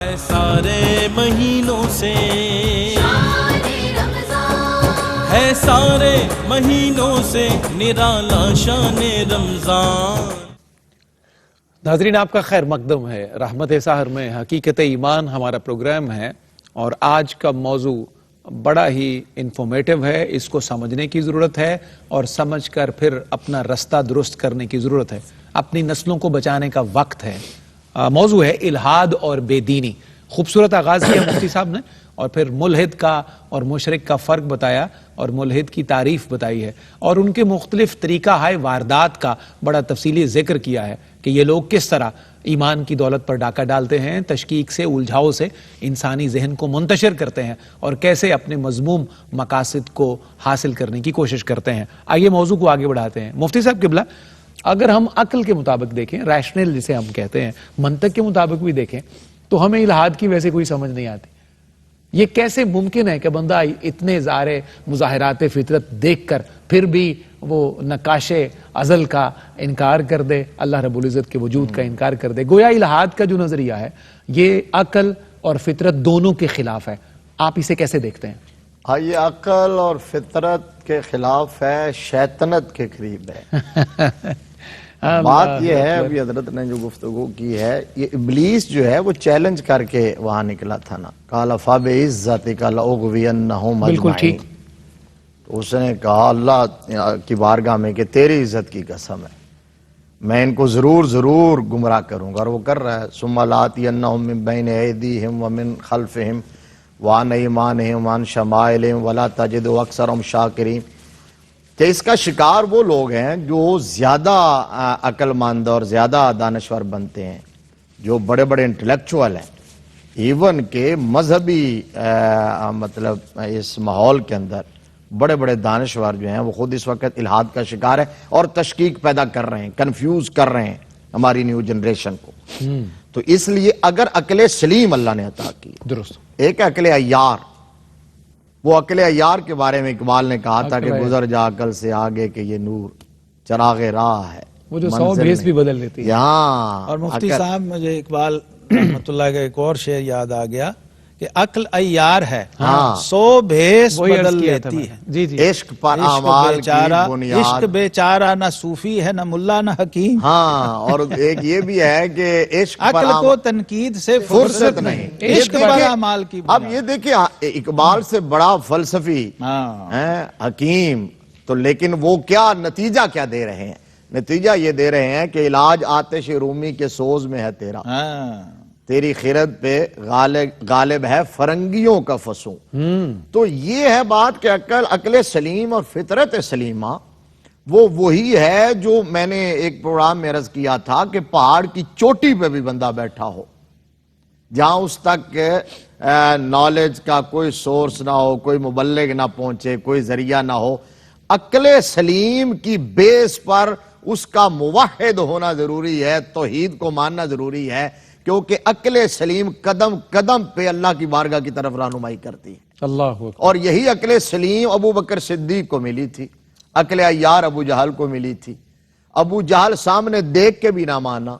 ہے سارے مہینوں سے، ہے سارے مہینوں سے نرالا شان رمضان۔ ناظرین آپ کا خیر مقدم ہے، رحمت سحر میں حقیقت ایمان ہمارا پروگرام ہے، اور آج کا موضوع بڑا ہی انفارمیٹو ہے، اس کو سمجھنے کی ضرورت ہے اور سمجھ کر پھر اپنا رستہ درست کرنے کی ضرورت ہے، اپنی نسلوں کو بچانے کا وقت ہے۔ موضوع ہے الحاد اور بے دینی۔ خوبصورت آغاز کیا مفتی صاحب نے، اور پھر ملحد کا اور مشرک کا فرق بتایا اور ملحد کی تعریف بتائی ہے، اور ان کے مختلف طریقہ ہائے واردات کا بڑا تفصیلی ذکر کیا ہے کہ یہ لوگ کس طرح ایمان کی دولت پر ڈاکہ ڈالتے ہیں، تشکیک سے الجھاؤ سے انسانی ذہن کو منتشر کرتے ہیں، اور کیسے اپنے مذموم مقاصد کو حاصل کرنے کی کوشش کرتے ہیں۔ آئیے موضوع کو آگے بڑھاتے ہیں۔ مفتی صاحب قبلہ، اگر ہم عقل کے مطابق دیکھیں، ریشنل جسے ہم کہتے ہیں، منطق کے مطابق بھی دیکھیں، تو ہمیں الحاد کی ویسے کوئی سمجھ نہیں آتی۔ یہ کیسے ممکن ہے کہ بندہ اتنے زارے مظاہرات فطرت دیکھ کر پھر بھی وہ نقاش ازل کا انکار کر دے، اللہ رب العزت کے وجود کا انکار کر دے؟ گویا الحاد کا جو نظریہ ہے یہ عقل اور فطرت دونوں کے خلاف ہے۔ آپ اسے کیسے دیکھتے ہیں؟ ہاں، یہ عقل اور فطرت کے خلاف ہے، شیطنت کے قریب ہے۔ بات یہ ہے، ابھی حضرت نے جو گفتگو کی ہے، یہ ابلیس جو ہے وہ چیلنج کر کے وہاں نکلا تھا نا، قال فَبِعِزَّتِكَ لَأُغْوِيَنَّهُمْ بالکل أَجْمَعِينَ۔ تو اس نے کہا اللہ کی بارگاہ میں کہ تیری عزت کی قسم ہے، میں ان کو ضرور گمراہ کروں گا، اور وہ کر رہا ہے۔ ثُمَّ لَآتِيَنَّهُم مِّن بَيْنِ أَيْدِيهِمْ وَمِنْ خَلْفِهِمْ وَعَنْ أَيْمَانِهِمْ وَعَنْ شَمَائِلِهِمْ وَلَا تَجِدُ أَكْثَرَهُمْ شَاكِرِينَ، کہ اس کا شکار وہ لوگ ہیں جو زیادہ عقل مند اور زیادہ دانشور بنتے ہیں، جو بڑے بڑے انٹلیکچوئل ہیں، ایون کہ مذہبی مطلب اس ماحول کے اندر بڑے بڑے دانشور جو ہیں وہ خود اس وقت الحاد کا شکار ہے اور تشکیک پیدا کر رہے ہیں، کنفیوز کر رہے ہیں ہماری نیو جنریشن کو۔ تو اس لیے اگر عقل سلیم اللہ نے عطا کی، درست، ایک عقل عیار، وہ عقل عیار کے بارے میں اقبال نے کہا تھا کہ گزر جا عقل سے آگے کہ یہ نور چراغ راہ ہے، وہ جو 100 بھیس بھی بدل لیتی ہے۔ یہاں اور مفتی صاحب، مجھے اقبال رحمۃ اللہ کا ایک اور شعر یاد آ گیا کہ عقل عیار ہے، 100 بھیس بدل لیتی ہے۔ جی جی، عشق پر اعمال کی بنیاد، عشق بیچارہ نہ صوفی ہے نہ ملا نہ حکیم۔ ہاں، اور ایک یہ بھی ہے کہ عشق پر عقل کو تنقید سے فرصت نہیں، عشق پر اعمال کی بنیاد۔ اب یہ دیکھیں اقبال سے بڑا فلسفی حکیم، تو لیکن وہ کیا نتیجہ کیا دے رہے ہیں؟ نتیجہ یہ دے رہے ہیں کہ علاج آتش رومی کے سوز میں ہے تیرا، تیری خیرت پہ غالب ہے فرنگیوں کا فسوں۔ تو یہ ہے بات کہ عقل سلیم اور فطرت سلیمہ وہ وہی ہے جو میں نے ایک پروگرام میں عرض کیا تھا کہ پہاڑ کی چوٹی پہ بھی بندہ بیٹھا ہو، جہاں اس تک نالج کا کوئی سورس نہ ہو، کوئی مبلغ نہ پہنچے، کوئی ذریعہ نہ ہو، عقل سلیم کی بیس پر اس کا موحد ہونا ضروری ہے، توحید کو ماننا ضروری ہے، کیونکہ عقل سلیم قدم قدم پہ اللہ کی بارگاہ کی طرف رہنمائی کرتی ہے۔ اللہ اکبر۔ اور یہی عقل سلیم ابو بکر صدیق کو ملی تھی، عقل عیار ابو جہل کو ملی تھی۔ ابو جہل سامنے دیکھ کے بھی نہ مانا،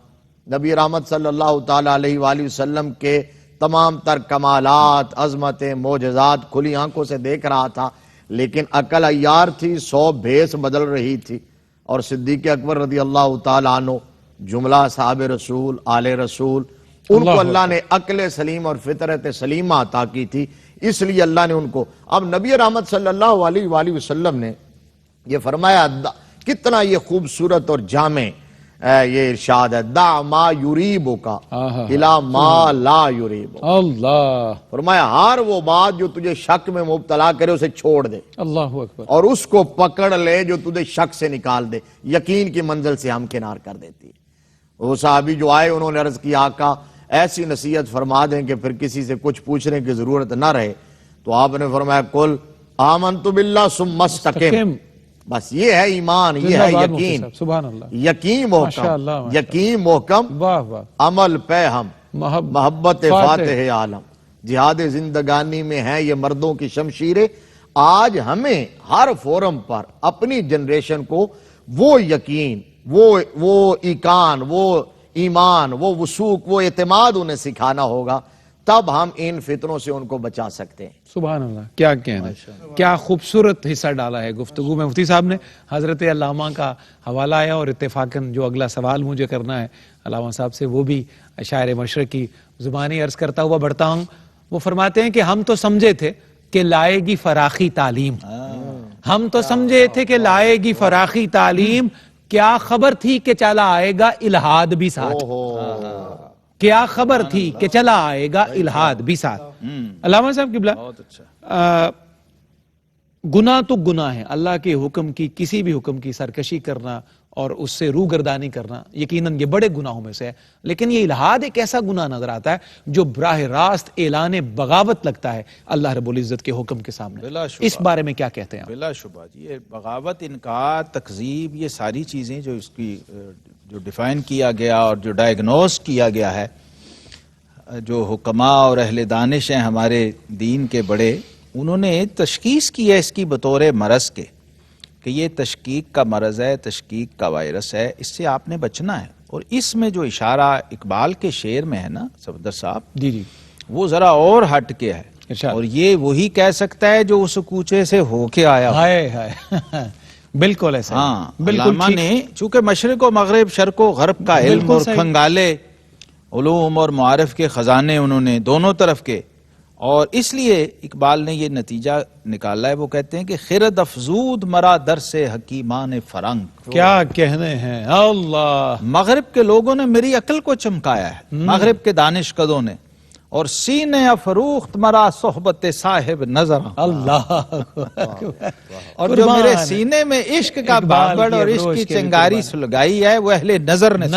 نبی رحمت صلی اللہ تعالی علیہ وآلہ وسلم کے تمام تر کمالات، عظمتیں، معجزات کھلی آنکھوں سے دیکھ رہا تھا، لیکن عقل عیار تھی، 100 بھیس بدل رہی تھی۔ اور صدیق اکبر رضی اللہ تعالیٰ عنہ، جملہ صحابہ رسول، آل رسول، ان کو اللہ نے عقل سلیم اور فطرت سلیمہ عطا کی تھی، اس لیے اللہ نے ان کو، اب نبی رحمت صلی اللہ علیہ وآلہ وسلم نے یہ فرمایا، کتنا یہ خوبصورت اور جامع یہ ارشاد ہے، دع ما یریبک الی ما لا یریبک، اللہ، فرمایا ہر وہ بات جو تجھے شک میں مبتلا کرے اسے چھوڑ دے، اللہ اکبر، اور اس کو پکڑ لے جو تجھے شک سے نکال دے، یقین کی منزل سے ہمکنار کر دیتی ہے۔ وہ صحابی جو آئے انہوں نے عرض کیا آقا ایسی نصیحت فرما دیں کہ پھر کسی سے کچھ پوچھنے کی ضرورت نہ رہے، تو آپ نے فرمایا قل آمنت باللہ ثم استقم، بس یہ ہے ایمان، یہ ہے یقین، سبحان اللہ، یقین محکم، یقین محکم، عمل پہ ہم، محبت فاتح عالم، جہاد زندگانی میں ہیں یہ مردوں کی شمشیریں۔ آج ہمیں ہر فورم پر اپنی جنریشن کو وہ یقین، وہ ایقان، وہ ایمان، وہ وثوق، وہ اعتماد انہیں سکھانا ہوگا، تب ہم ان فتنوں سے ان کو بچا سکتے ہیں. سبحان اللہ, کیا کہنا, کیا خوبصورت حصہ ڈالا ہے گفتگو میں مفتی صاحب نے. حضرت علامہ کا حوالہ آیا اور اتفاقاً جو اگلا سوال مجھے کرنا ہے علامہ صاحب سے وہ بھی شاعر مشرق کی زبانی عرض کرتا ہوا بڑھتا ہوں. وہ فرماتے ہیں کہ ہم تو سمجھے تھے کہ لائے گی فراخی تعلیم, ہم تو سمجھے تھے کہ لائے گی فراخی تعلیم, کیا خبر تھی کہ چلا آئے گا الہاد بھی ساتھ, کیا خبر تھی کہ چلا آئے گا الہاد بھی ساتھ. علامہ صاحب قبلہ, گناہ تو گناہ ہے, اللہ کے حکم کی کسی بھی حکم کی سرکشی کرنا اور اس سے روگردانی کرنا یقیناً یہ بڑے گناہوں میں سے ہے, لیکن یہ الہاد ایک ایسا گناہ نظر آتا ہے جو براہ راست اعلان بغاوت لگتا ہے اللہ رب العزت کے حکم کے سامنے. اس بارے میں کیا کہتے ہیں آپ؟ بلا شبہ جی, یہ بغاوت, انکار, تکذیب, یہ ساری چیزیں جو اس کی جو ڈیفائن کیا گیا اور جو ڈائیگنوز کیا گیا ہے, جو حکماء اور اہل دانش ہیں ہمارے دین کے بڑے, انہوں نے تشخیص کی ہے اس کی بطور مرض کے کہ یہ تشکیک کا مرض ہے, تشکیک کا وائرس ہے, اس سے آپ نے بچنا ہے. اور اس میں جو اشارہ اقبال کے شعر میں ہے نا صفدر صاحب, جی جی, وہ ذرا اور ہٹ کے ہے, اور یہ وہی کہہ سکتا ہے جو اس کوچے سے ہو کے آیا. ہائے ہائے, بالکل ایسا. ہاں, علامہ نے چونکہ مشرق و مغرب, شرق و غرب کا علم اور کھنگالے علوم اور معارف کے خزانے انہوں نے دونوں طرف کے, اور اس لیے اقبال نے یہ نتیجہ نکالا ہے. وہ کہتے ہیں کہ خرد افزود مرا در سے حکیمان فرنگ, کیا کہنے ہیں اللہ. مغرب کے لوگوں نے میری عقل کو چمکایا ہے, مغرب کے دانش کدوں نے, اور سینے افروخت مرا صحبت صاحب نظر اللہ, اور جو میرے سینے میں عشق کا بابڑ اور عشق کی چنگاری سلگائی ہے وہ اہل نظر نے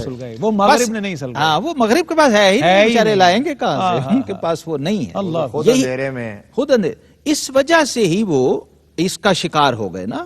سلگائی, وہ مغرب نے نہیں سلگائی. ہاں, وہ مغرب کے پاس ہے ہی نہیں, بیچارے لائیں گے کہاں سے, ان کے پاس وہ نہیں ہے. خود اندھیرے میں, خود اس وجہ سے ہی وہ اس کا شکار ہو گئے نا,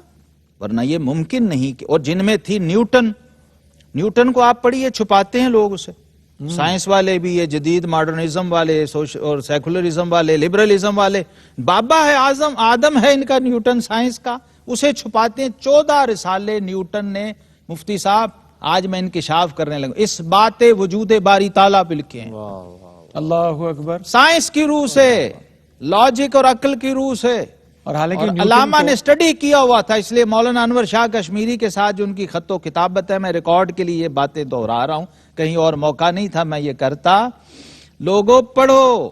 ورنہ یہ ممکن نہیں. اور جن میں تھی نیوٹن کو آپ پڑھیے, چھپاتے ہیں لوگ اسے, سائنس والے بھی, یہ جدید ماڈرنزم والے اور سیکولرزم والے, لبرلزم والے. بابا ہے اعظم, آدم ہے ان کا نیوٹن سائنس کا, اسے چھپاتے ہیں. 14 رسالے نیوٹن نے مفتی صاحب آج میں انکشاف کرنے لگا, اس بات وجود باری تعالیٰ پہ لکھے ہیں. اللہ اکبر. سائنس کی روح سے, لاجک اور عقل کی روح سے. اور حالانکہ علامہ نے اسٹڈی کیا ہوا تھا, اس لیے مولانا انور شاہ کشمیری کے ساتھ جو ان کی خط و کتابت ہے, میں ریکارڈ کے لیے یہ باتیں دہرا رہا ہوں, کہیں اور موقع نہیں تھا میں یہ کرتا. لوگوں پڑھو,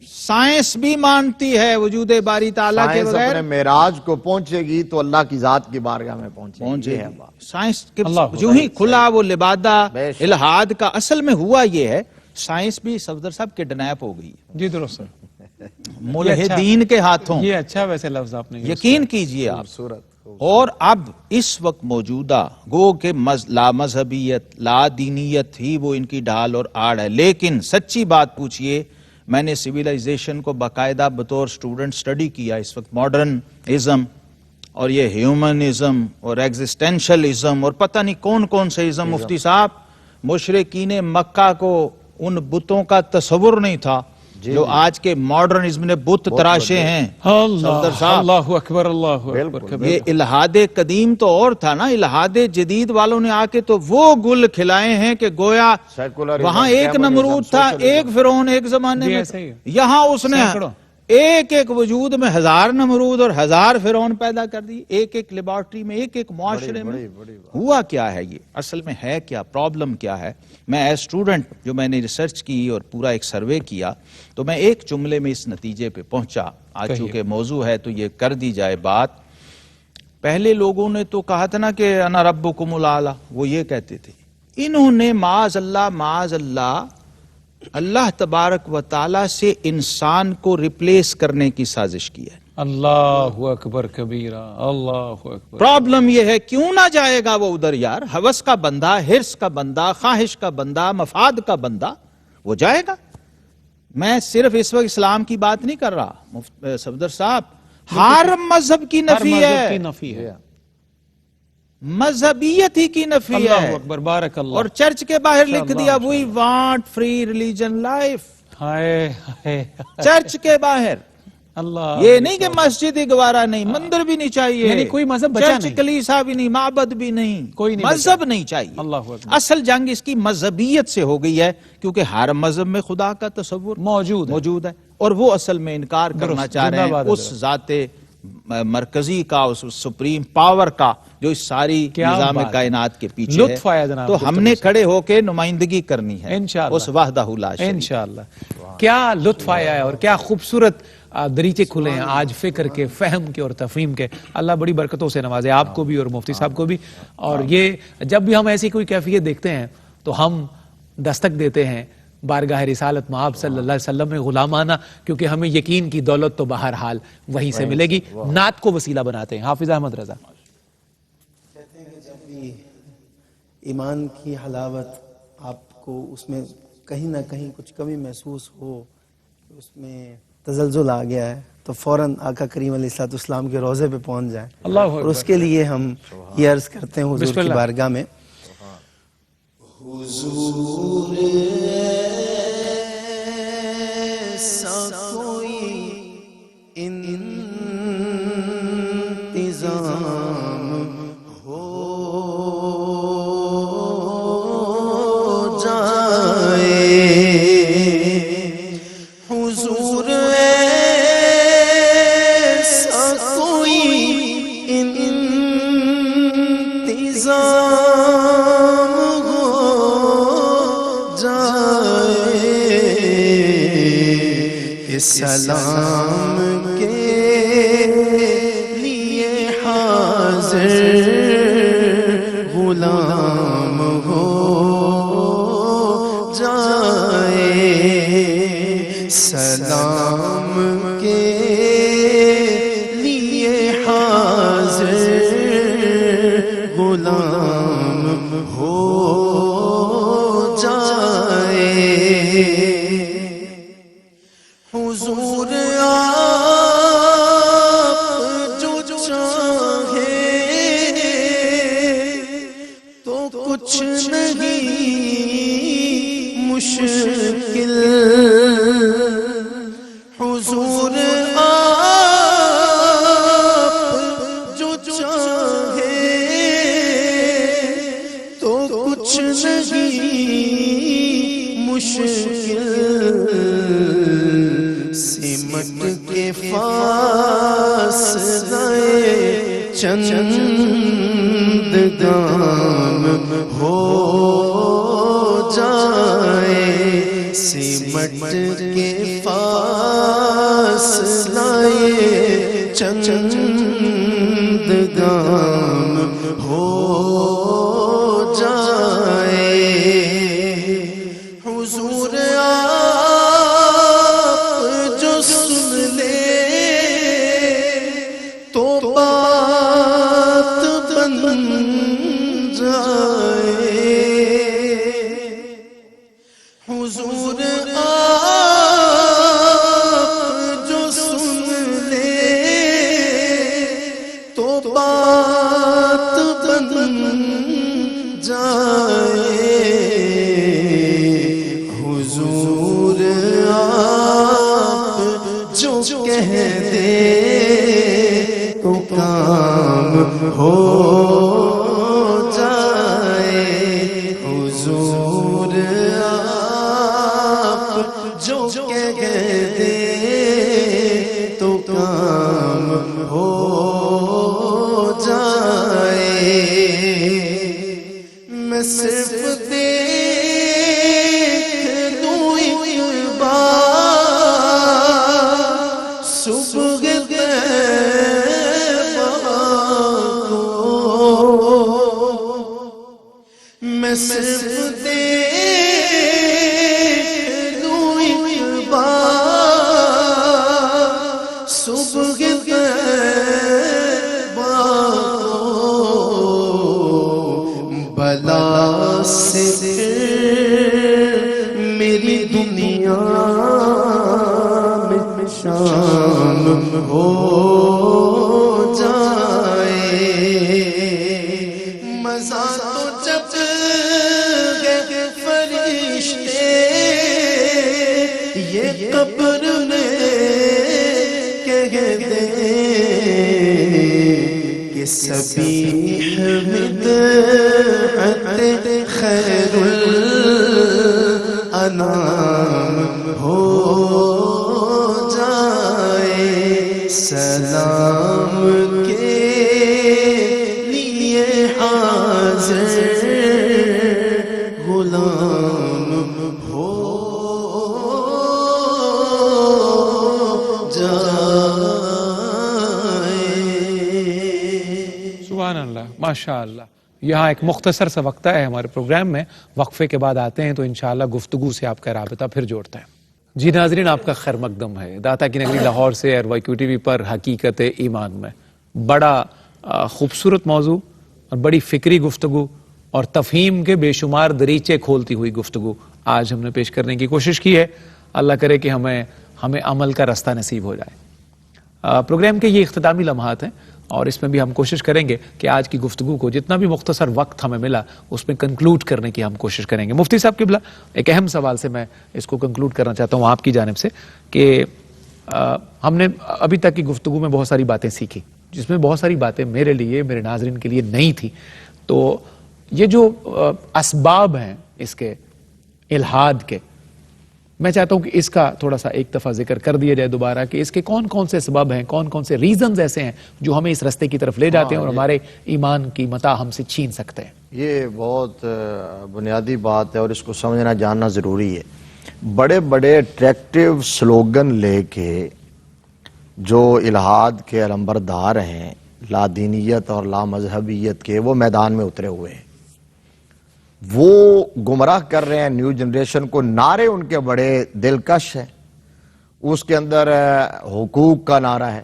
سائنس بھی مانتی ہے وجود باری تعالیٰ کے بغیر. سائنس اپنے معراج کو پہنچے گی تو اللہ کی ذات کی بارگاہ میں پہنچے گی. سائنس کے جو ہی کھلا وہ لبادہ الہاد کا, اصل میں ہوا یہ ہے, سائنس بھی صفدر صاحب کڈنیپ ہو گئی. جی درست, ملحدین کے ہاتھوں. یہ اچھا ویسے لفظ آپ نے یقین کیجئے آپ. اور اب اس وقت موجودہ گو کہ لا مذہبیت, لا دینیت ہی وہ ان کی ڈھال اور آڑ ہے. لیکن سچی بات پوچھئے, میں نے سویلائزیشن کو باقاعدہ بطور سٹوڈنٹ سٹڈی کیا. اس وقت ماڈرنزم اور یہ ہیومنزم اور ایگزسٹینشلزم اور پتہ نہیں کون کون سے ازم, مفتی صاحب مشرکین مکہ کو ان بتوں کا تصور نہیں تھا جو آج کے ماڈرنزم نے بت تراشے ہیں. اللہ اکبر, اللہ اکبر. یہ الہاد قدیم تو اور تھا نا, الہاد جدید والوں نے آ کے تو وہ گل کھلائے ہیں کہ گویا وہاں ایک نمرود تھا, ایک فرعون ایک زمانے میں, یہاں اس نے ایک ایک وجود میں 1000 نمرود اور 1000 فرعون پیدا کر دی, ایک ایک لیبارٹری میں, ایک ایک معاشرے میں. ہوا کیا ہے یہ, اصل میں ہے کیا, پرابلم کیا ہے؟ میں ایز اسٹوڈنٹ جو میں نے ریسرچ کی اور پورا ایک سروے کیا, تو میں ایک جملے میں اس نتیجے پہ پہنچا. آج چونکہ موضوع ہے تو یہ کر دی جائے بات. پہلے لوگوں نے تو کہا تھا نا کہ انا ربکم الاعلی, وہ یہ کہتے تھے. انہوں نے معاذ اللہ اللہ تبارک و تعالی سے انسان کو ریپلیس کرنے کی سازش کی ہے. اللہ اکبر کبیرہ, اللہ اکبر. پرابلم یہ ہے, کیوں نہ جائے گا وہ ادھر یار, ہوس کا بندہ, ہرس کا بندہ, خواہش کا بندہ, مفاد کا بندہ, وہ جائے گا. میں صرف اس وقت اسلام کی بات نہیں کر رہا صفدر صاحب, ہر مذہب کی نفی ہے, مذہبیت ہی کی نفی ہے. اللہ اکبر, بارک اللہ. اور چرچ کے باہر لکھ دیا we want free religion life, church کے باہر. اللہ یہ نہیں کہ مسجد ہی گوارا نہیں، مندر بھی نہیں چاہیے، یعنی کوئی مذہب بچا چرچ نہیں، کلیسا بھی نہیں، معبد بھی نہیں، کوئی نہیں مذہب نہیں چاہیے۔ اللہ اکبر، اصل جنگ اس کی مذہبیت سے ہو گئی ہے، کیونکہ ہر مذہب میں خدا کا تصور موجود ہے، اور وہ اصل میں انکار کرنا چاہ رہے ہیں اس ذات مرکزی کا، اس سپریم پاور کا جو اس ساری نظام کائنات کے پیچھے ہے۔ تو ہم نے کھڑے ہو کے نمائندگی کرنی ہے اس وحدہ لا شریک۔ انشاءاللہ۔ کیا لطف آیا ہے اور کیا خوبصورت دریچے کھلے ہیں آج فکر کے، فہم کے اور تفہیم کے۔ اللہ بڑی برکتوں سے نوازے آپ کو بھی اور مفتی صاحب کو بھی۔ اور یہ جب بھی ہم ایسی کوئی کیفیت دیکھتے ہیں تو ہم دستک دیتے ہیں بارگاہ رسالت مآب صلی اللہ علیہ وسلم میں غلامانہ، کیونکہ ہمیں یقین کی دولت تو بہرحال وہیں سے ملے گی۔ نعت کو وسیلہ بناتے ہیں حافظ احمد رضا۔ کہتے ہیں کہ جب بھی ایمان کی حلاوت آپ کو اس میں کہیں نہ کہیں کچھ کمی محسوس ہو، اس میں تزلزل آ گیا ہے، تو فوراً آقا کریم علیہ الصلوۃ والسلام کے روضے پہ پہنچ جائیں۔ اور اس کے لیے ہم یہ عرض کرتے ہیں حضور کی بارگاہ میں، حضور ایسا کوئی انتظام ہو جائے، حضور ایسا کوئی انتظام ہو جائے، سلام کے لیے حاضر غلام ہو جائے، سلام کے لیے حاضر غلام ہو جائے، حضور آپ جو چاہے تو کچھ نہیں مشکل، حضور آپ جو چاہے تو کچھ نہیں مشکل، سمٹ کے فاصلے چند گام ہو جائے، سمٹ کے فاصلے چند گام ہو جائے، حضور آپ جو سن لے تو بات بن جائے، حضور آپ جو سن لے تو بات بن جائے، حضور آپ جو کہہ دے تو کام ہو جائے، حضور آپ جو کہہ دے تو کام ہو جائے، میں صرف دیکھ دوں ایک بار صبح طیبہ کو، میں صرف دیکھ دوں ایک بار صبح طیبہ کو، بلا سے میری دنیا میں شام ہو جائے، مزہ تو جب گئے فرشتے یہ قبر میں کہہ دے کہ سبیح بدعت خیر الانام ہو جائے، سلام کے لیے حاضر غلام ہو جائے۔ سبحان اللہ، ماشاء اللہ۔ یہاں ایک مختصر سا وقتہ ہے ہمارے پروگرام میں، وقفے کے بعد آتے ہیں تو انشاءاللہ گفتگو سے آپ کا رابطہ پھر جوڑتا ہے۔ جی ناظرین، آپ کا خیر مقدم ہے داتا کی نگری لاہور سے اور YQTV پر حقیقت ایمان میں بڑا خوبصورت موضوع اور بڑی فکری گفتگو اور تفہیم کے بے شمار دریچے کھولتی ہوئی گفتگو آج ہم نے پیش کرنے کی کوشش کی ہے۔ اللہ کرے کہ ہمیں عمل کا رستہ نصیب ہو جائے۔ پروگرام کے یہ اختتامی لمحات ہیں اور اس میں بھی ہم کوشش کریں گے کہ آج کی گفتگو کو جتنا بھی مختصر وقت ہمیں ملا اس میں کنکلوڈ کرنے کی ہم کوشش کریں گے۔ مفتی صاحب قبلہ، ایک اہم سوال سے میں اس کو کنکلوڈ کرنا چاہتا ہوں آپ کی جانب سے کہ ہم نے ابھی تک کی گفتگو میں بہت ساری باتیں سیکھی، جس میں بہت ساری باتیں میرے لیے، میرے ناظرین کے لیے نئی تھی۔ تو یہ جو اسباب ہیں اس کے الحاد کے، میں چاہتا ہوں کہ اس کا تھوڑا سا ایک دفعہ ذکر کر دیا جائے دوبارہ کہ اس کے کون کون سے سبب ہیں، کون کون سے ریزنز ایسے ہیں جو ہمیں اس رستے کی طرف لے جاتے ہیں اور ہمارے ایمان کی متاع ہم سے چھین سکتے ہیں۔ یہ بہت بنیادی بات ہے اور اس کو سمجھنا جاننا ضروری ہے۔ بڑے بڑے اٹریکٹیو سلوگن لے کے جو الحاد کے علمبردار ہیں، لا دینیت اور لا مذہبیت کے، وہ میدان میں اترے ہوئے ہیں، وہ گمراہ کر رہے ہیں نیو جنریشن کو۔ نعرے ان کے بڑے دلکش ہیں، اس کے اندر حقوق کا نعرہ ہے،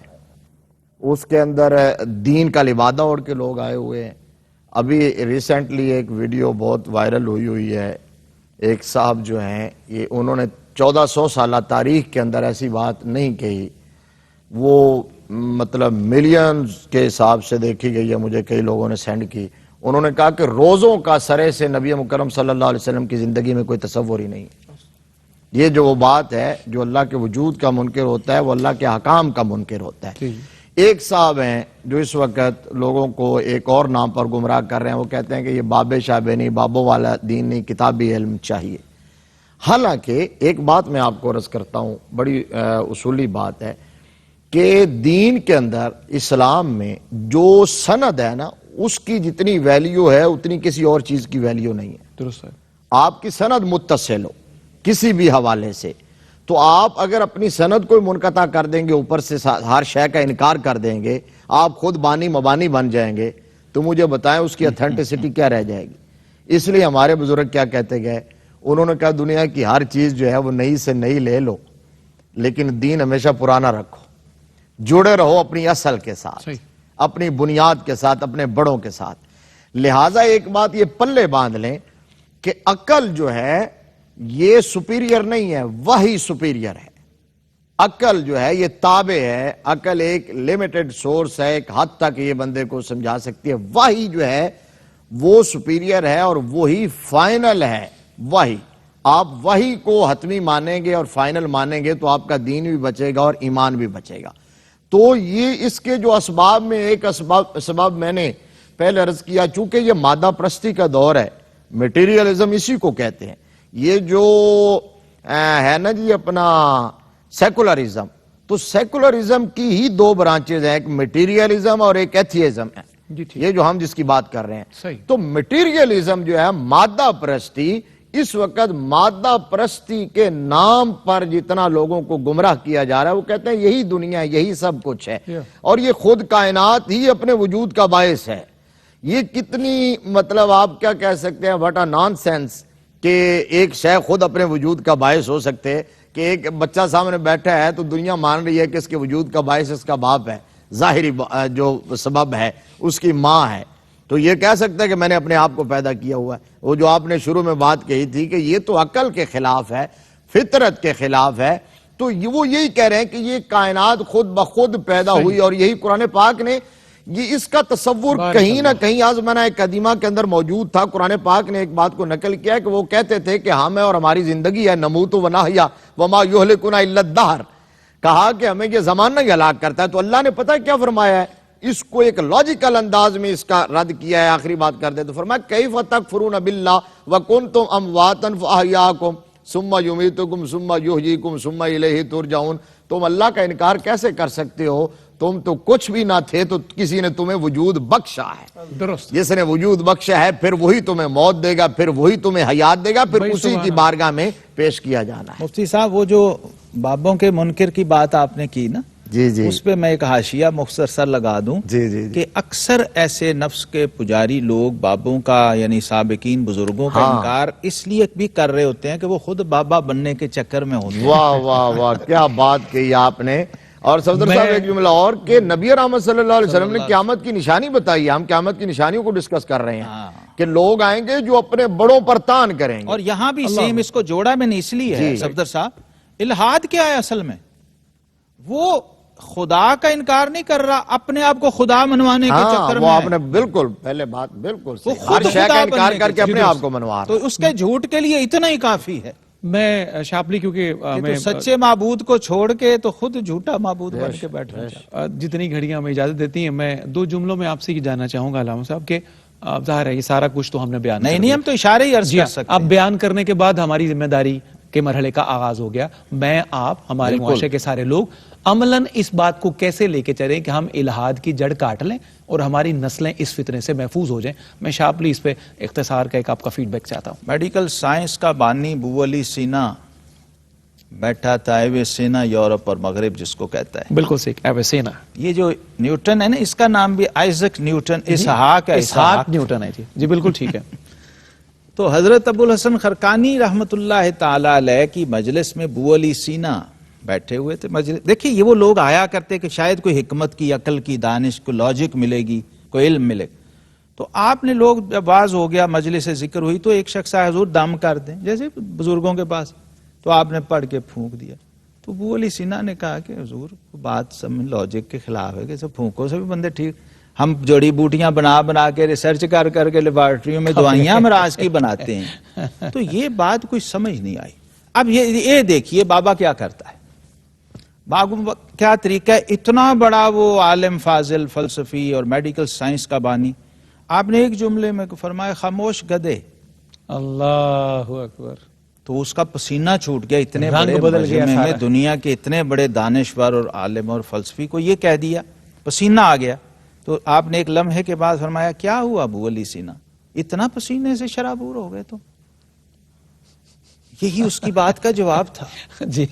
اس کے اندر دین کا لبادہ اوڑھ کے لوگ آئے ہوئے ہیں۔ ابھی ریسنٹلی ایک ویڈیو بہت وائرل ہوئی ہے، ایک صاحب جو ہیں، یہ انہوں نے 1400 سالہ تاریخ کے اندر ایسی بات نہیں کہی، وہ مطلب ملینز کے حساب سے دیکھی گئی ہے، مجھے کئی لوگوں نے سینڈ کی۔ انہوں نے کہا کہ روزوں کا سرے سے نبی مکرم صلی اللہ علیہ وسلم کی زندگی میں کوئی تصور ہی نہیں ہے۔ یہ جو وہ بات ہے جو اللہ کے وجود کا منکر ہوتا ہے وہ اللہ کے احکام کا منکر ہوتا ہے۔ ایک صاحب ہیں جو اس وقت لوگوں کو ایک اور نام پر گمراہ کر رہے ہیں، وہ کہتے ہیں کہ یہ بابے شابے نہیں، بابوں والا دین نہیں، کتابی علم چاہیے۔ حالانکہ ایک بات میں آپ کو عرض کرتا ہوں، بڑی اصولی بات ہے کہ دین کے اندر اسلام میں جو سند ہے نا، اس کی جتنی ویلیو ہے اتنی کسی اور چیز کی ویلیو نہیں ہے۔ درست ہے۔ آپ کی سند متصل ہو کسی بھی حوالے سے، تو آپ اگر اپنی سند کو منقطع کر دیں گے، اوپر سے ہر شے کا انکار کر دیں گے، آپ خود بانی مبانی بن جائیں گے، تو مجھے بتائیں اس کی اتھینٹسٹی کیا رہ جائے گی۔ اس لیے ہمارے بزرگ کیا کہتے گئے، انہوں نے کہا دنیا کی ہر چیز جو ہے وہ نئی سے نئی لے لو، لیکن دین ہمیشہ پرانا رکھو، جڑے رہو اپنی اصل کے ساتھ، اپنی بنیاد کے ساتھ، اپنے بڑوں کے ساتھ۔ لہٰذا ایک بات یہ پلے باندھ لیں کہ عقل جو ہے یہ سپیریئر نہیں ہے، وحی سپیریئر ہے۔ عقل جو ہے یہ تابع ہے، عقل ایک لیمیٹڈ سورس ہے، ایک حد تک یہ بندے کو سمجھا سکتی ہے۔ وحی جو ہے وہ سپیریئر ہے اور وہی فائنل ہے۔ وحی، آپ وحی کو حتمی مانیں گے اور فائنل مانیں گے تو آپ کا دین بھی بچے گا اور ایمان بھی بچے گا۔ تو یہ اس کے جو اسباب میں ایک سبب میں نے پہلے عرض کیا، چونکہ یہ مادہ پرستی کا دور ہے، میٹیریلزم اسی کو کہتے ہیں۔ یہ جو ہے نا جی اپنا سیکولرزم، تو سیکولرزم کی ہی دو برانچز ہیں، ایک میٹیریلزم اور ایک ایتھیزم ہے، یہ جو ہم جس کی بات کر رہے ہیں۔ تو میٹیریلزم جو ہے مادہ پرستی، اس وقت مادہ پرستی کے نام پر جتنا لوگوں کو گمراہ کیا جا رہا ہے، وہ کہتے ہیں یہی دنیا ہے، یہی سب کچھ ہے، اور یہ خود کائنات ہی اپنے وجود کا باعث ہے۔ یہ کتنی مطلب آپ کیا کہہ سکتے ہیں، واٹ اے نان سینس کہ ایک شے خود اپنے وجود کا باعث ہو سکتے ہیں، کہ ایک بچہ سامنے بیٹھا ہے تو دنیا مان رہی ہے کہ اس کے وجود کا باعث اس کا باپ ہے، ظاہری جو سبب ہے اس کی ماں ہے، تو یہ کہہ سکتا ہے کہ میں نے اپنے آپ کو پیدا کیا ہوا ہے۔ وہ جو آپ نے شروع میں بات کہی تھی کہ یہ تو عقل کے خلاف ہے، فطرت کے خلاف ہے، تو وہ یہی کہہ رہے ہیں کہ یہ کائنات خود بخود پیدا ہوئی، اور یہی قرآن پاک نے یہ اس کا تصور کہیں نہ کہیں آزمانہ قدیمہ کے اندر موجود تھا۔ قرآن پاک نے ایک بات کو نقل کیا کہ وہ کہتے تھے کہ ہم اور ہماری زندگی ہے، نموت و نحیا وما یہلکنا الا الدہر، کہا کہ ہمیں یہ زمانہ ہی ہلاک کرتا ہے، تو اللہ نے پتہ کیا فرمایا ہے، اس کو ایک لاجیکل انداز میں اس کا رد کیا ہے. آخری بات کر دے تو فرمایا کیف تکفرون باللہ وکنتم امواتا فاحیاکم ثم یمیتکم ثم یحییکم ثم الیہ ترجعون. تم اللہ کا انکار کیسے کر سکتے ہو؟ تم تو کچھ بھی نہ تھے، تو کسی نے تمہیں وجود بخشا ہے. درست. جس نے وجود بخشا ہے پھر وہی تمہیں موت دے گا، پھر وہی تمہیں حیات دے گا، پھر اسی کی بارگاہ میں پیش کیا جانا ہے. مفتی صاحب وہ جو بابوں کے منکر کی بات آپ نے کی نا، جی جی اس پہ میں ایک حاشیہ مختصر لگا دوں جی جی کہ اکثر ایسے نفس کے پجاری لوگ بابوں کا یعنی سابقین بزرگوں کا انکار اس لیے بھی کر رہے ہوتے ہیں کہ وہ خود بابا بننے کے چکر میں ہوتے ہیں. واہ واہ واہ کیا بات کہی آپ نے. اور صفدر صاحب ایک جملہ اور کہ نبی رحمت صلی اللہ علیہ وسلم نے قیامت کی نشانی بتائی ہے. ہم قیامت کی نشانیوں کو ڈسکس کر رہے ہیں کہ لوگ آئیں گے جو اپنے بڑوں پر تان کریں گے. اور یہاں بھی سیم اس کو جوڑا میں نے اس لیے ہے صفدر صاحب، الہاد کیا ہے اصل میں؟ وہ خدا کا انکار نہیں کر رہا، اپنے آپ کو خدا منوانے کے چکر وہ میں آپ نے بالکل پہلے بات بالکل وہ صحیح. ہر خود شے کا خدا انکار بننے کر کے کے اپنے آپ کو منوا رہا. تو اس کے جھوٹ کے لیے اتنا ہی کافی ہے. میں شاپلی کیونکہ تو سچے معبود کو چھوڑ کے تو خود جھوٹا معبود بن کے بیٹھا. جتنی گھڑیاں ہمیں اجازت دیتی ہیں میں 2 جملوں میں آپ سے یہ جاننا چاہوں گا علامہ صاحب کہ ظاہر ہے یہ سارا کچھ تو ہم نے بیان نہیں ہم تو اشارے ہی عرض کر سکتے اب بیان کرنے کے بعد ہماری ذمہ داری کے مرحلے کا آغاز ہو گیا. میں آپ ہمارے معاشرے کے سارے لوگ عملاً اس بات کو کیسے لے کے چلیں کہ ہم الہاد کی جڑ کاٹ لیں اور ہماری نسلیں اس فتنے سے محفوظ ہو جائیں. میں شارپلی اس پہ اختصار کا ایک آپ کا فیڈ بیک چاہتا ہوں. میڈیکل سائنس کا بانی بو علی سینا بیٹھا تھا ایویسینا یورپ اور مغرب جس کو کہتا ہے. بالکل صحیح ایویسینا. یہ جو نیوٹن ہے نا اس کا نام بھی آئزک نیوٹن اسحاق ہے. اسحاق نیوٹن ہے جی بالکل ٹھیک ہے. تو حضرت ابو الحسن خرقانی رحمت اللہ تعالی علیہ کی مجلس میں بو علی سینا بیٹھے ہوئے تھے. دیکھیں یہ وہ لوگ آیا کرتے کہ شاید کوئی حکمت کی، عقل کی، دانش کو لاجک ملے گی، کوئی علم ملے. تو آپ نے لوگ جب باز ہو گیا مجلس سے ذکر ہوئی تو ایک شخص آیا حضور دم کر دیں جیسے بزرگوں کے پاس. تو آپ نے پڑھ کے پھونک دیا. تو ابو علی سینا نے کہا کہ حضور بات سب لاجک کے خلاف ہے کہ سب پھونکوں سے بھی بندے ٹھیک. ہم جڑی بوٹیاں بنا کے ریسرچ کر کے لیبارٹریوں میں دوائیاں امراض کی بناتے ہیں. تو یہ بات کوئی سمجھ نہیں آئی. اب یہ دیکھیے بابا کیا کرتا ہے، بابا کیا طریقہ ہے. اتنا بڑا وہ عالم فاضل فلسفی اور میڈیکل سائنس کا بانی، آپ نے ایک جملے میں فرمایا خاموش گدھے. اللہ اکبر. تو اس کا پسینہ چھوٹ گیا. اتنے بڑے مجمع میں دنیا کے اتنے بڑے دانشور اور عالم اور فلسفی کو یہ کہہ دیا، پسینہ آ گیا. تو آپ نے ایک لمحے کے بعد فرمایا کیا ہوا ابو علی سینا، اتنا پسینے سے شرابور ہو گئے؟ تو یہی اس کی بات کا جواب تھا. جی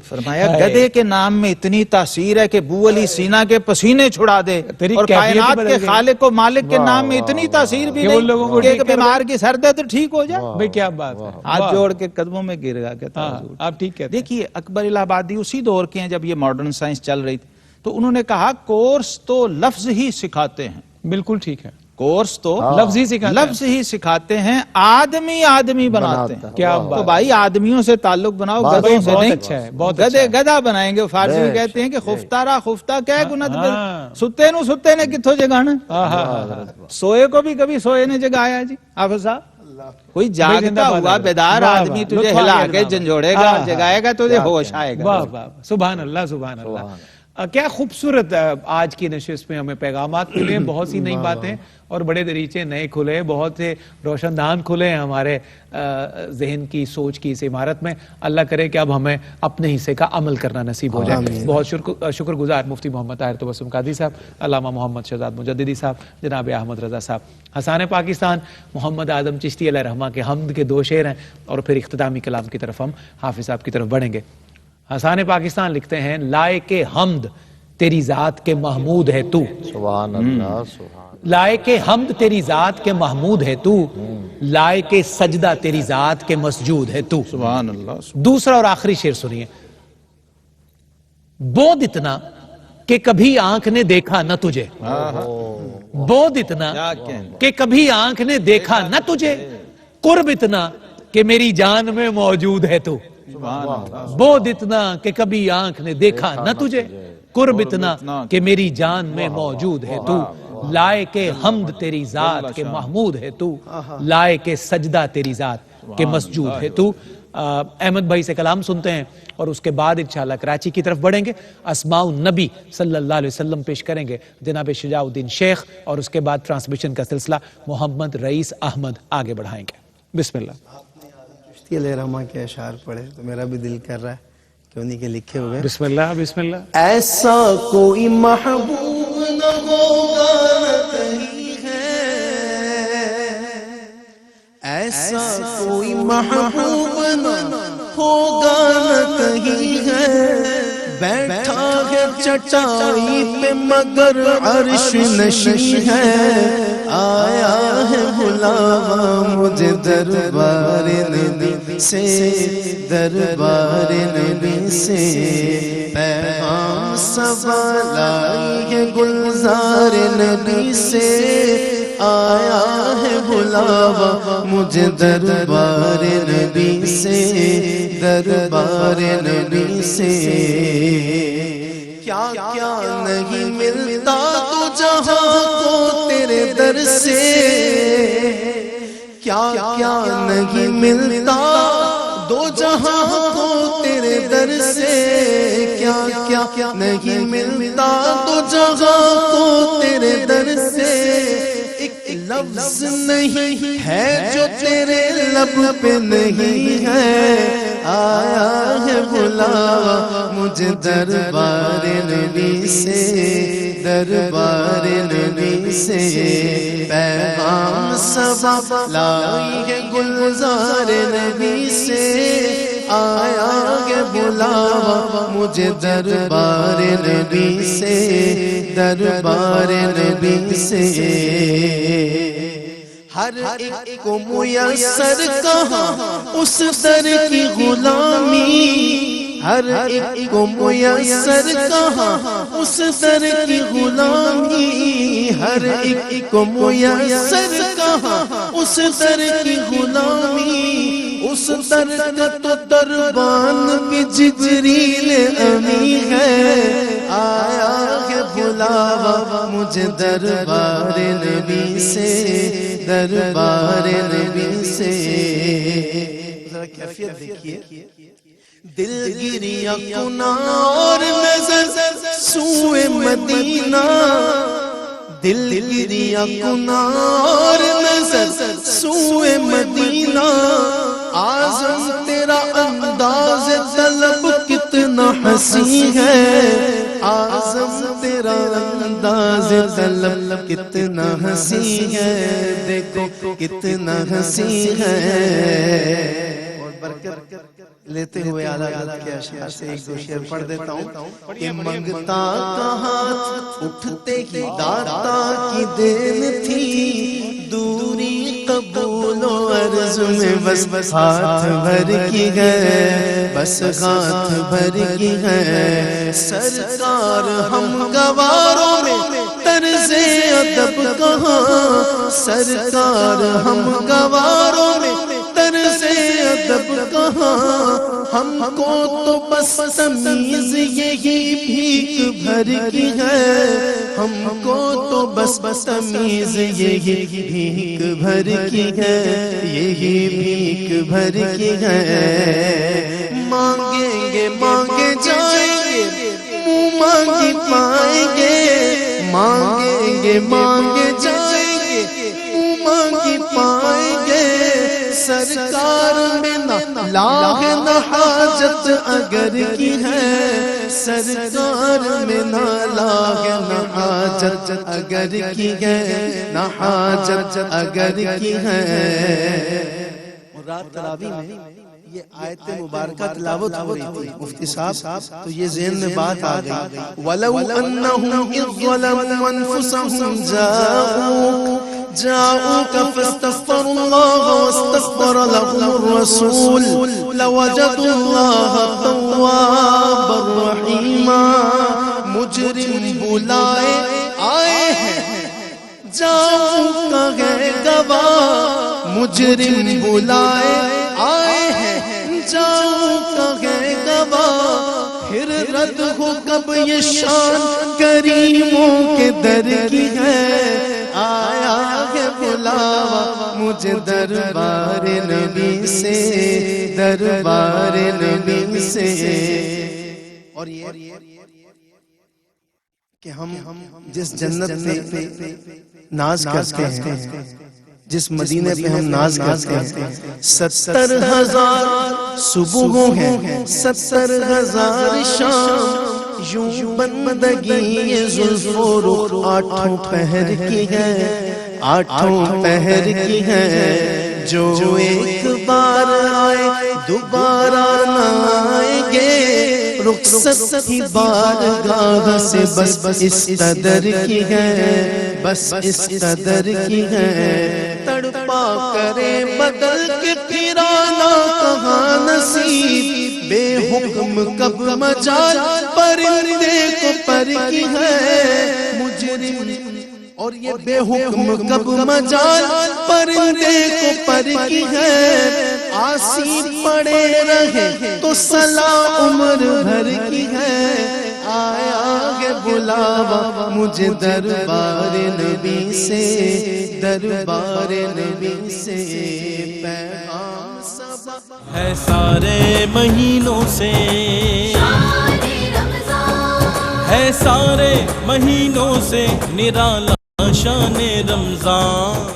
فرمایا گدھے کے نام میں اتنی تاثیر ہے کہ ابو علی سینا کے پسینے چھڑا دے، اور کائنات کے خالق و مالک کے نام میں اتنی تاثیر بھی نہیں کہ ایک بیمار کی سر درد ٹھیک ہو جائے. بھئی کیا بات ہے. ہاتھ جوڑ کے قدموں میں گر گیا کہتا حضور. آپ ٹھیک کہتے ہیں. دیکھیے اکبر الہ آبادی اسی دور کے ہیں جب یہ ماڈرن سائنس چل رہی تھی. تو انہوں نے کہا کورس تو لفظ ہی سکھاتے ہیں. بالکل ٹھیک ہے. کورس تو لفظ ہی سکھاتے ہیں، آدمی بناتے ہیں. کیا تو بھائی آدمیوں سے تعلق بناؤ، گدھوں سے نہیں. گدھے گدھا بنائیں گے. فارسی میں کہتے ہیں کہ خفتہ را خفتہ کیا گنت ستے نے کتھوں جگانا. سوئے کو بھی کبھی سوئے نے جگایا جی. حافظ صاحب کوئی جاگتا ہوا بیدار آدمی تجھے ہلا کے جھنجھوڑے گا، جگائے گا تجھے ہوش آئے گا. سبحان اللہ سبحان اللہ. کیا خوبصورت آج کی نشست میں ہمیں پیغامات ملے، بہت سی نئی باتیں اور بڑے دریچے نئے کھلے، بہت سے روشن دان کھلے ہیں ہمارے ذہن کی سوچ کی اس عمارت میں. اللہ کرے کہ اب ہمیں اپنے حصے کا عمل کرنا نصیب ہو جائے. بہت شکر گزار مفتی محمد طاہر تبسم قادری صاحب، علامہ محمد شہزاد مجددی صاحب، جناب احمد رضا صاحب. حسان پاکستان محمد اعظم چشتی علیہ رحمہ کے حمد کے 2 شعر ہیں اور پھر اختتامی کلام کی طرف ہم حافظ صاحب کی طرف بڑھیں گے. حسان پاکستان لکھتے ہیں لائق حمد تیری ذات کے محمود ہے تو. سبحان اللہ سبحان. لائق حمد تیری ذات کے محمود ہے تو، لائق سجدہ تیری ذات کے مسجود ہے تو. سبحان اللہ. دوسرا اور آخری شعر سنیے. بود اتنا کہ کبھی آنکھ نے دیکھا نہ تجھے، بود اتنا کہ کبھی آنکھ نے دیکھا نہ تجھے، قرب اتنا کہ میری جان میں موجود ہے تو. بود اتنا کہ کبھی آنکھ نے دیکھا نہ تجھے، قرب اتنا کہ میری جان میں موجود ہے تو. لائق حمد تیری ذات کے محمود ہے تو، لائق سجدہ تیری ذات کے مسجود ہے تو. احمد بھائی سے کلام سنتے ہیں اور اس کے بعد انشاءاللہ کراچی کی طرف بڑھیں گے. اسماء النبی صلی اللہ علیہ وسلم پیش کریں گے جناب شجاع الدین شیخ, اور اس کے بعد ٹرانسمیشن کا سلسلہ محمد رئیس احمد آگے بڑھائیں گے. بسم اللہ. چشتی علیہ الرحمہ کے اشعار پڑھے تو میرا بھی دل کر رہا ہے کہ انہی کے لکھے ہوئے. بسم اللہ بسم اللہ. ایسا کوئی محبوب نہ ہوگا نہ کہیں ہے, ایسا کوئی محبوب نہ ہوگا نہ کہیں ہے, بیٹھا ہے چٹائی پہ مگر عرش نشین ہے, آیا ہے بلاوا مجھے دربار نبی سے, دربار نبی سے, پیغام صبا لائی ہے گلزار نبی سے, آیا ہے بلاوا مجھے دربار نبی سے, دربار نبی سے. کیا کیا نہیں ملتا تو جہاں کو تیرے در سے, کیا کیا نہیں ملتا دو جہاں کو تیرے در سے, کیا کیا نہیں ملتا دو جہاں کو تیرے در سے, ایک لفظ نہیں ہے جو تیرے لب پہ نہیں ہے, آیا ہے بلاوا مجھے دربار نبی سے, دربار نبی سے, پیغام صبا لائی ہے گلزار نبی سے, آیا ہے بلاوا مجھے دربار نبی سے, دربار نبی سے. ہر ایک کو میسر کہاں اس در کی غلامی, ہر ایک کو میسر کہاں اس در کی غلامی, ہر ایک کو میسر کہاں اس در کی غلامی, اس در کا تو دربان بھی جبریل امی ہے, آیا ہے بلاوا مجھے دربار نبی سے, دربار نبی سے. ذرا کیفیت دیکھیے, دل گریا کنا اور نظر سوئے مدینہ, دل گریا کنا اور نظر سوئے مدینہ, آزم تیرا انداز طلب کتنا حسین ہے, آزم تیرا انداز طلب کتنا حسین ہے, دیکھو کتنا حسین ہے. اور برکت لیتے ہوئے اعلیٰ حضرت کے اشعار سے ایک دو شعر پڑھ دیتا ہوں کہ منگتا کا ہاتھ اٹھتے ہی داتا کی دین تھی, دوری قبول و عرض میں بس ہاتھ بھر کی ہے, بس ہاتھ بھر کی ہے. سرکار ہم گواروں میں طرز ادب کہاں, سرکار ہم گواروں میں طرز ادب کہاں, ہم کو تو بس تمیز یہی بھیک بھر کی ہے, ہم کو تو بس تمیز یہی بھیک بھر کی ہے, یہی بھیک بھر کی ہے. مانگیں گے مانگے جائیں گے, منہ مانگی پائیں گے, مانگیں گے مانگے جائیں گے, منہ مانگی پائیں گے. سرکار میں نہ لاغ نہ حاجت اگر کی ہے, سرکار میں نہ لاغ نہ حاجت اگر کی ہے, نہ حاجت اگر کی ہے. اور رات تراویح میں یہ آیت مبارکہ تلاوت ہو رہی تھی مفتی صاحب, تو یہ ذہن میں بات آ گئی, وَلَوْ أَنَّهُمْ إِذْ ظَلَمُوا أَنفُسَهُمْ جاءوك فاستغفروا الله واستغفر لهم الرسول لوجدوا الله توابا رحيما. مجرم بلائے آئے ہیں جاؤ کا ہے گواہ, مجرم بلائے آئے ہیں جاؤ کا ہے گواہ. پھر رد ہو کب یہ شان کریموں کے در کی ہے, آیا ہے بلاوا مجھے دربار نبی سے، دربار نبی سے. اور یہ کہ ہم جس جنت پہ ناز کرتے ہیں، جس مدینے پہ ہم ناز کرتے ہیں، 70,000 صبحوں ہیں، 70,000 شام، یوں بندگی یہ زلف و رخ 8 پہر کی ہے، 8 پہر کی ہے. جو ایک بار آئے دوبارہ نہ آئیں گے، رخصت ہی بارگاہ سے بس اس قدر کی ہے، بس اس قدر کی ہے. تڑپا کرے بدل کے پھرانا کہاں نصیب، بے حکم کب مجال پرندے کو پر کی ہے مجرم. اور یہ بے حکم کب مجال پرندے کو پر کی ہے. آسی پڑے رہے تو صلاح عمر بھر کی ہے. آیا گے بلاوا مجھے دربار نبی سے، دربار نبی سے. پیغام صبا ہے سارے مہینوں سے، ہے سارے مہینوں سے نرالا شان رمضان.